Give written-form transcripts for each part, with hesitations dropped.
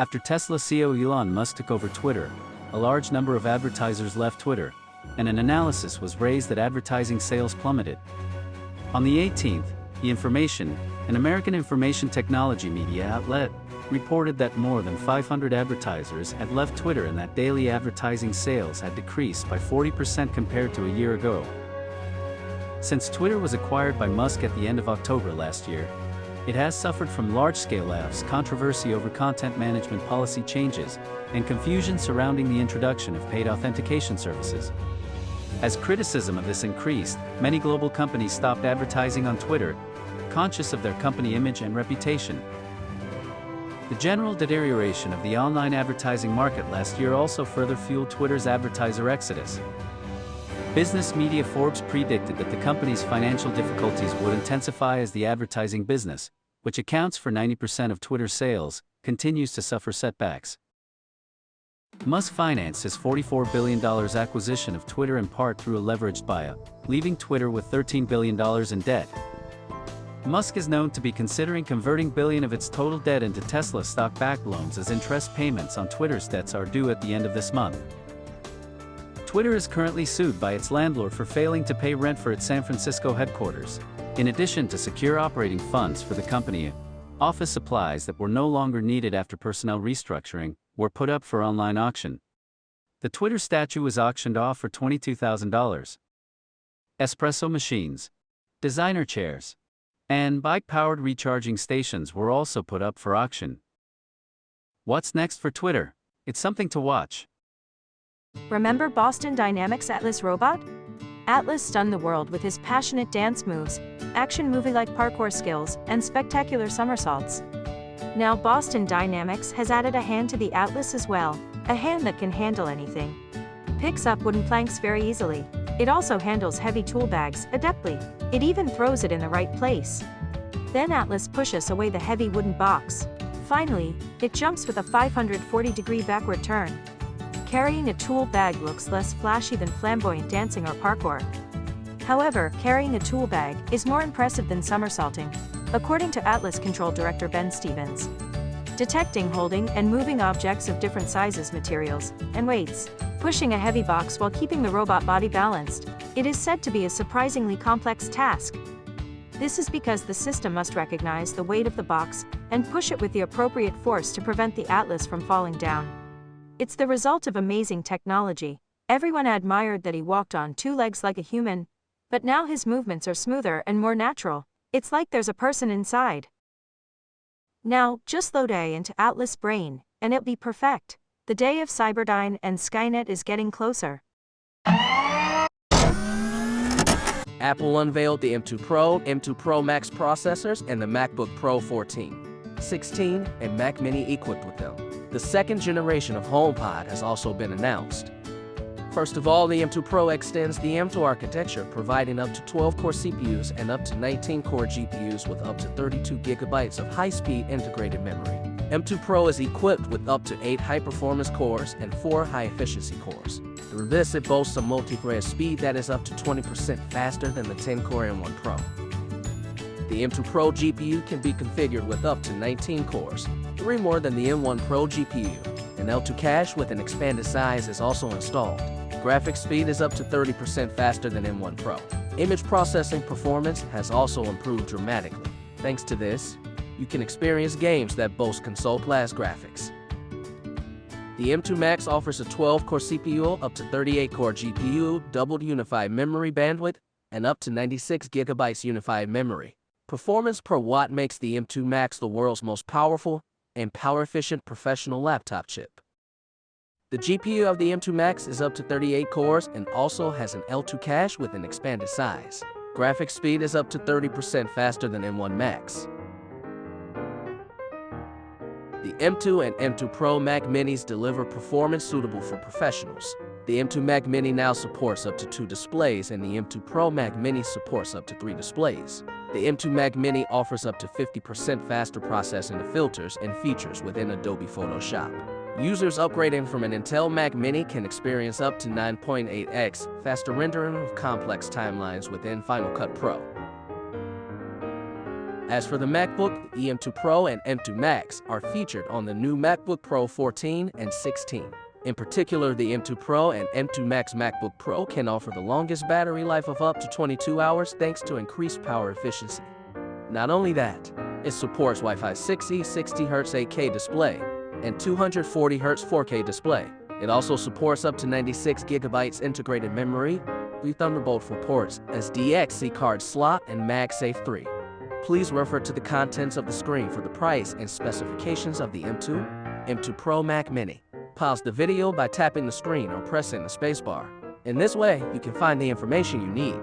After Tesla CEO Elon Musk took over Twitter, a large number of advertisers left Twitter, and an analysis was raised that advertising sales plummeted. On the 18th, The Information, an American information technology media outlet, reported that more than 500 advertisers had left Twitter and that daily advertising sales had decreased by 40% compared to a year ago. Since Twitter was acquired by Musk at the end of October last year, it has suffered from large-scale layoffs, controversy over content management policy changes, and confusion surrounding the introduction of paid authentication services. As criticism of this increased, many global companies stopped advertising on Twitter, conscious of their company image and reputation. The general deterioration of the online advertising market last year also further fueled Twitter's advertiser exodus. Business media Forbes predicted that the company's financial difficulties would intensify as the advertising business, which accounts for 90% of Twitter's sales, continues to suffer setbacks. Musk financed his $44 billion acquisition of Twitter in part through a leveraged buyout, leaving Twitter with $13 billion in debt. Musk is known to be considering converting $1 billion of its total debt into Tesla stock-backed loans as interest payments on Twitter's debts are due at the end of this month. Twitter is currently sued by its landlord for failing to pay rent for its San Francisco headquarters. In addition to secure operating funds for the company, office supplies that were no longer needed after personnel restructuring were put up for online auction. The Twitter statue was auctioned off for $22,000. Espresso machines, designer chairs, and bike-powered recharging stations were also put up for auction. What's next for Twitter? It's something to watch. Remember Boston Dynamics' Atlas robot? Atlas stunned the world with his passionate dance moves, action movie-like parkour skills, and spectacular somersaults. Now Boston Dynamics has added a hand to the Atlas as well, a hand that can handle anything. Picks up wooden planks very easily. It also handles heavy tool bags adeptly. It even throws it in the right place. Then Atlas pushes away the heavy wooden box. Finally, it jumps with a 540-degree backward turn. Carrying a tool bag looks less flashy than flamboyant dancing or parkour. However, carrying a tool bag is more impressive than somersaulting, according to Atlas Control Director Ben Stevens. Detecting, holding, and moving objects of different sizes, materials, and weights. Pushing a heavy box while keeping the robot body balanced. It is said to be a surprisingly complex task. This is because the system must recognize the weight of the box and push it with the appropriate force to prevent the Atlas from falling down. It's the result of amazing technology. Everyone admired that he walked on two legs like a human, but now his movements are smoother and more natural. It's like there's a person inside. Now, just load AI into Atlas Brain, and it'll be perfect. The day of Cyberdyne and Skynet is getting closer. Apple unveiled the M2 Pro, M2 Pro Max processors, and the MacBook Pro 14, 16, and Mac Mini equipped with them. The second generation of HomePod has also been announced. First of all, the M2 Pro extends the M2 architecture, providing up to 12-core CPUs and up to 19-core GPUs with up to 32 GB of high-speed integrated memory. M2 Pro is equipped with up to 8 high-performance cores and 4 high-efficiency cores. Through this, it boasts a multi-thread speed that is up to 20% faster than the 10-core M1 Pro. The M2 Pro GPU can be configured with up to 19 cores, 3 more than the M1 Pro GPU. An L2 cache with an expanded size is also installed. Graphics speed is up to 30% faster than M1 Pro. Image processing performance has also improved dramatically. Thanks to this, you can experience games that boast console-class graphics. The M2 Max offers a 12-core CPU, up to 38-core GPU, doubled unified memory bandwidth, and up to 96 GB unified memory. Performance per watt makes the M2 Max the world's most powerful and power-efficient professional laptop chip. The GPU of the M2 Max is up to 38 cores and also has an L2 cache with an expanded size. Graphics speed is up to 30% faster than M1 Max. The M2 and M2 Pro Mac Minis deliver performance suitable for professionals. The M2 Mac Mini now supports up to 2 displays, and the M2 Pro Mac Mini supports up to 3 displays. The M2 Mac Mini offers up to 50% faster processing of filters and features within Adobe Photoshop. Users upgrading from an Intel Mac Mini can experience up to 9.8x faster rendering of complex timelines within Final Cut Pro. As for the MacBook, the M2 Pro and M2 Max are featured on the new MacBook Pro 14 and 16. In particular, the M2 Pro and M2 Max MacBook Pro can offer the longest battery life of up to 22 hours thanks to increased power efficiency. Not only that, it supports Wi-Fi 6E 60Hz 8K display and 240Hz 4K display. It also supports up to 96GB integrated memory with Thunderbolt 4 ports, SDXC card slot, and MagSafe 3. Please refer to the contents of the screen for the price and specifications of the M2 Pro Mac Mini. Pause the video by tapping the screen or pressing the spacebar. In this way, you can find the information you need.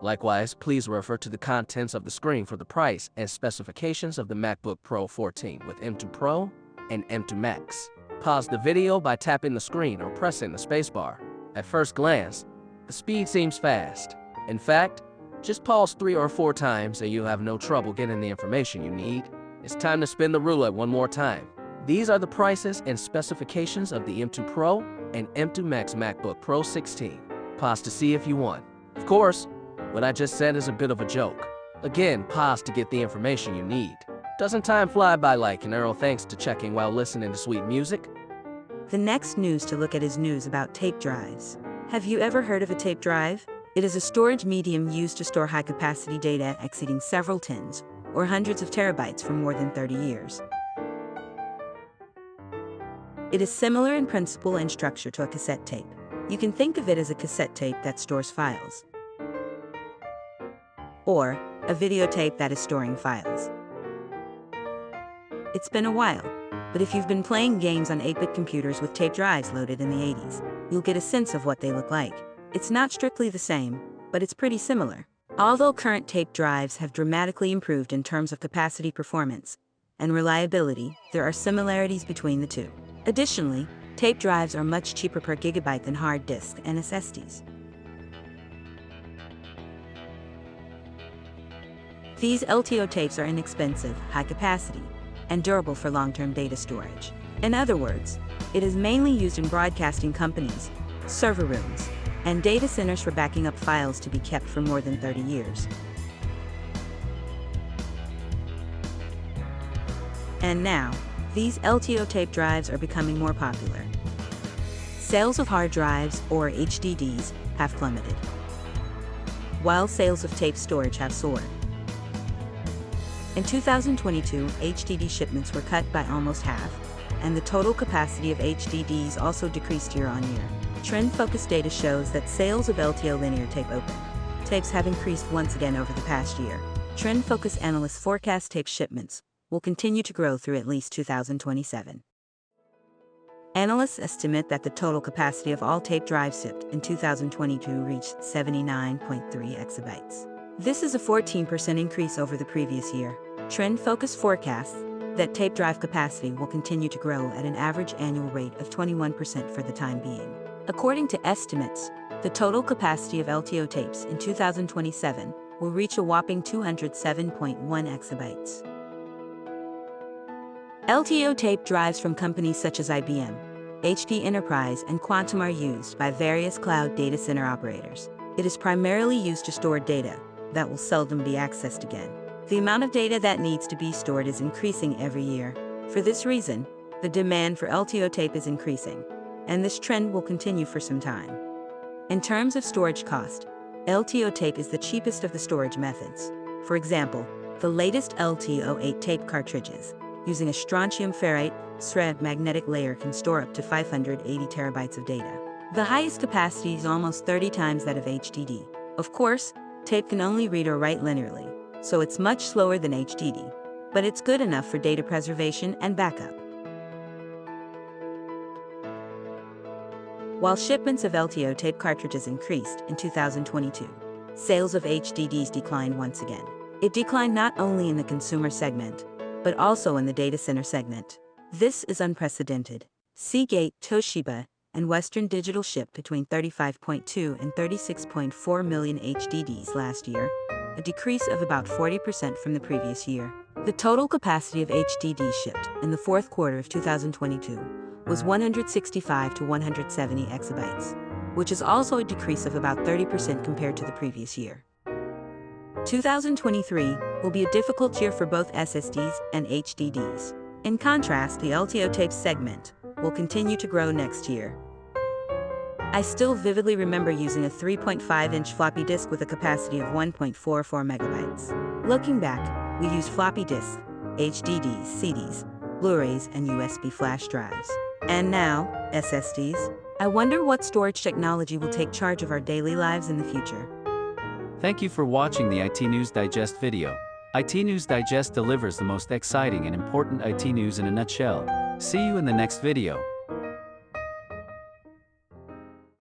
Likewise, please refer to the contents of the screen for the price and specifications of the MacBook Pro 14 with M2 Pro and M2 Max. Pause the video by tapping the screen or pressing the spacebar. At first glance, the speed seems fast. In fact, just pause 3 or 4 times and you'll have no trouble getting the information you need. It's time to spin the roulette one more time. These are the prices and specifications of the M2 Pro and M2 Max MacBook Pro 16. Pause to see if you won. Of course, what I just said is a bit of a joke. Again, pause to get the information you need. Doesn't time fly by like an arrow thanks to checking while listening to sweet music? The next news to look at is news about tape drives. Have you ever heard of a tape drive? It is a storage medium used to store high-capacity data exceeding several tens or hundreds of terabytes for more than 30 years. It is similar in principle and structure to a cassette tape. You can think of it as a cassette tape that stores files, or a videotape that is storing files. It's been a while, but if you've been playing games on 8-bit computers with tape drives loaded in the 80s, you'll get a sense of what they look like. It's not strictly the same, but it's pretty similar. Although current tape drives have dramatically improved in terms of capacity, performance, and reliability, there are similarities between the two. Additionally, tape drives are much cheaper per gigabyte than hard disks and SSDs. These LTO tapes are inexpensive, high capacity, and durable for long-term data storage. In other words, it is mainly used in broadcasting companies, server rooms, and data centers for backing up files to be kept for more than 30 years. And now, these LTO tape drives are becoming more popular. Sales of hard drives, or HDDs, have plummeted, while sales of tape storage have soared. In 2022, HDD shipments were cut by almost half, and the total capacity of HDDs also decreased year-on-year. Trend-focused data shows that sales of LTO linear tape open tapes have increased once again over the past year. Trend-focused analysts forecast tape shipments will continue to grow through at least 2027. Analysts estimate that the total capacity of all tape drives shipped in 2022 reached 79.3 exabytes. This is a 14% increase over the previous year. Trend-focused forecasts that tape drive capacity will continue to grow at an average annual rate of 21% for the time being. According to estimates, the total capacity of LTO tapes in 2027 will reach a whopping 207.1 exabytes. LTO tape drives from companies such as IBM, HP Enterprise, and Quantum are used by various cloud data center operators. It is primarily used to store data that will seldom be accessed again. The amount of data that needs to be stored is increasing every year. For this reason, the demand for LTO tape is increasing, and this trend will continue for some time. In terms of storage cost, LTO tape is the cheapest of the storage methods. For example, the latest LTO-8 tape cartridges, using a strontium ferrite thread magnetic layer, can store up to 580 terabytes of data. The highest capacity is almost 30 times that of HDD. Of course, tape can only read or write linearly, so it's much slower than HDD, but it's good enough for data preservation and backup. While shipments of LTO tape cartridges increased in 2022, sales of HDDs declined once again. It declined not only in the consumer segment, but also in the data center segment. This is unprecedented. Seagate, Toshiba, and Western Digital shipped between 35.2 and 36.4 million HDDs last year, a decrease of about 40% from the previous year. The total capacity of HDDs shipped in the fourth quarter of 2022 was 165 to 170 exabytes. which is also a decrease of about 30% compared to the previous year. 2023 will be a difficult year for both SSDs and HDDs. In contrast, the LTO tape segment will continue to grow next year. I still vividly remember using a 3.5-inch floppy disk with a capacity of 1.44 megabytes. Looking back, we used floppy disks, HDDs, CDs, Blu-rays, and USB flash drives. And now, SSDs. I wonder what storage technology will take charge of our daily lives in the future. Thank you for watching the IT News Digest video. IT News Digest delivers the most exciting and important IT news in a nutshell. See you in the next video.